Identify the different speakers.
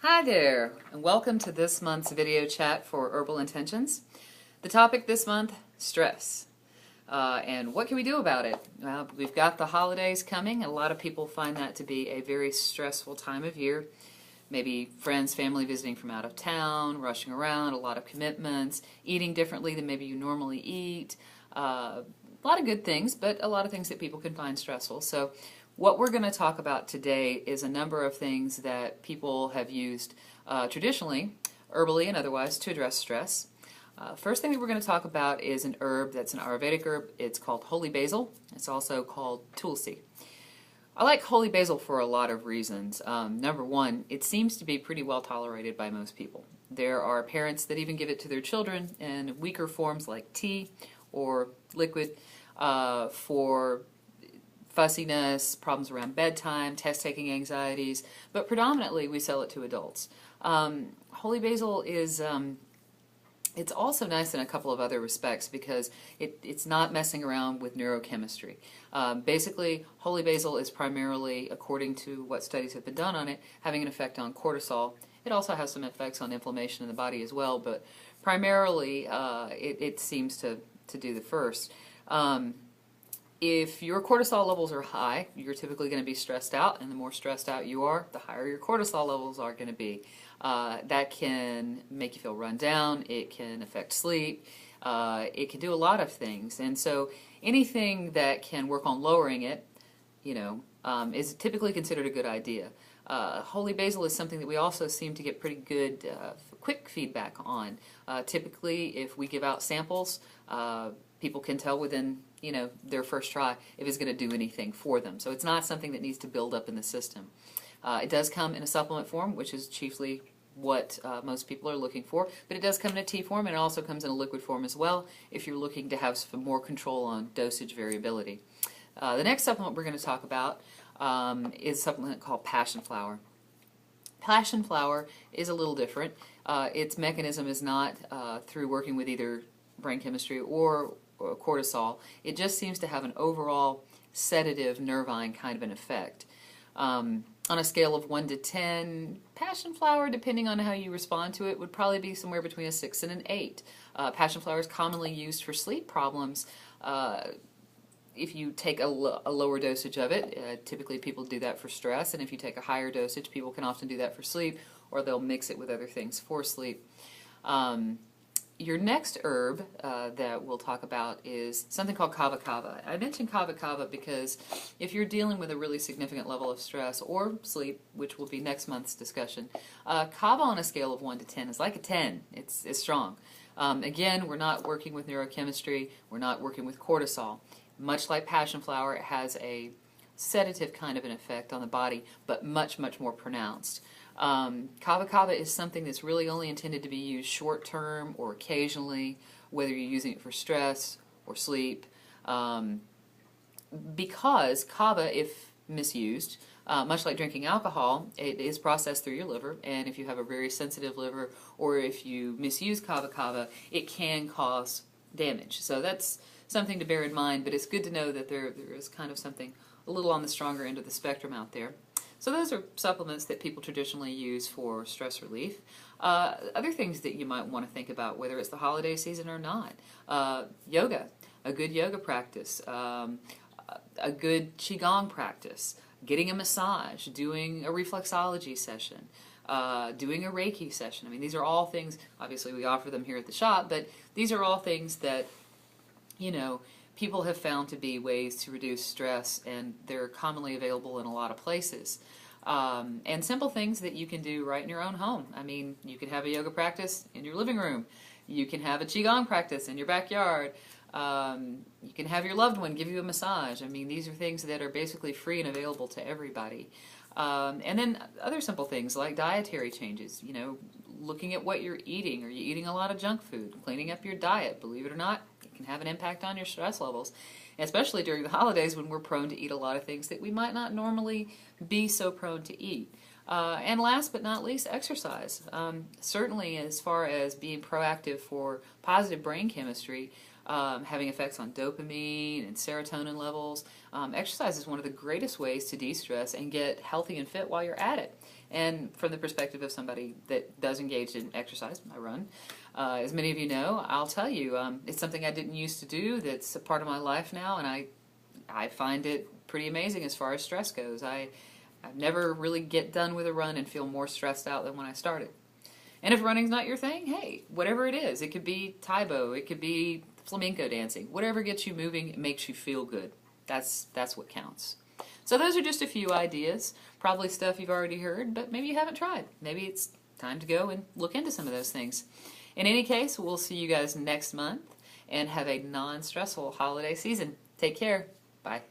Speaker 1: Hi there, and welcome to this month's video chat for Herbal Intentions. The topic this month, stress. And what can we do about it? Well, we've got the holidays coming, and a lot of people find that to be a very stressful time of year. Maybe friends, family visiting from out of town, rushing around, a lot of commitments, eating differently than maybe you normally eat. A lot of good things, but a lot of things that people can find stressful. So what we're going to talk about today is a number of things that people have used traditionally, herbally and otherwise, to address stress. First thing that we're going to talk about is an herb that's an Ayurvedic herb. It's called holy basil. It's also called tulsi. I like holy basil for a lot of reasons. Number one, it seems to be pretty well tolerated by most people. There are parents that even give it to their children in weaker forms like tea or liquid for fussiness, problems around bedtime, test-taking anxieties, but predominantly we sell it to adults. Holy basil is it's also nice in a couple of other respects because it's not messing around with neurochemistry. Basically, holy basil is primarily, according to what studies have been done on it, having an effect on cortisol. It also has some effects on inflammation in the body as well, but primarily it seems to do the first. If your cortisol levels are high, you're typically going to be stressed out, and the more stressed out you are, the higher your cortisol levels are going to be. That can make you feel run down, it can affect sleep, it can do a lot of things, and so anything that can work on lowering it, is typically considered a good idea. Holy basil is something that we also seem to get pretty good, quick feedback on. Typically, if we give out samples, people can tell within their first try if it's going to do anything for them. So it's not something that needs to build up in the system. It does come in a supplement form, which is chiefly what most people are looking for, but it does come in a tea form, and it also comes in a liquid form as well if you're looking to have some more control on dosage variability. The next supplement we're going to talk about is a supplement called passion flower. Passion flower is a little different. Its mechanism is not through working with either brain chemistry or cortisol. It just seems to have an overall sedative, nervine kind of an effect. On a scale of 1 to 10, passion flower, depending on how you respond to it, would probably be somewhere between a 6 and an 8. Passion flower is commonly used for sleep problems. If you take a lower dosage of it, typically people do that for stress, and if you take a higher dosage, people can often do that for sleep, or they'll mix it with other things for sleep. Your next herb that we'll talk about is something called kava kava. I mentioned kava kava because if you're dealing with a really significant level of stress or sleep, which will be next month's discussion, kava on a scale of 1 to 10 is like a 10. It's strong. Again, we're not working with neurochemistry. We're not working with cortisol. Much like passion flower, it has a sedative kind of an effect on the body, but much, much more pronounced. Kava kava is something that's really only intended to be used short term or occasionally, whether you're using it for stress or sleep, because kava, if misused, much like drinking alcohol, it is processed through your liver, and if you have a very sensitive liver or if you misuse kava kava, it can cause damage. So that's something to bear in mind, but it's good to know that there is kind of something a little on the stronger end of the spectrum out there. So those are supplements that people traditionally use for stress relief. Other things that you might want to think about, whether it's the holiday season or not. Yoga, a good yoga practice, a good qigong practice, getting a massage, doing a reflexology session, doing a Reiki session. I mean, these are all things, obviously we offer them here at the shop, but these are all things that, people have found to be ways to reduce stress, and they're commonly available in a lot of places. And simple things that you can do right in your own home. I mean, you can have a yoga practice in your living room. You can have a qigong practice in your backyard. You can have your loved one give you a massage. I mean, these are things that are basically free and available to everybody. And then other simple things like dietary changes, looking at what you're eating. Are you eating a lot of junk food? Cleaning up your diet, believe it or not, it can have an impact on your stress levels, especially during the holidays when we're prone to eat a lot of things that we might not normally be so prone to eat. And last but not least, exercise. Certainly as far as being proactive for positive brain chemistry, having effects on dopamine and serotonin levels. Exercise is one of the greatest ways to de-stress and get healthy and fit while you're at it. And from the perspective of somebody that does engage in exercise, I run, as many of you know, I'll tell you, it's something I didn't used to do that's a part of my life now, and I find it pretty amazing as far as stress goes. I never really get done with a run and feel more stressed out than when I started. And if running's not your thing, hey, whatever it is, it could be Taibo, it could be flamenco dancing, whatever gets you moving, it makes you feel good. That's what counts. So those are just a few ideas, probably stuff you've already heard, but maybe you haven't tried. Maybe it's time to go and look into some of those things. In any case, we'll see you guys next month and have a non-stressful holiday season. Take care. Bye.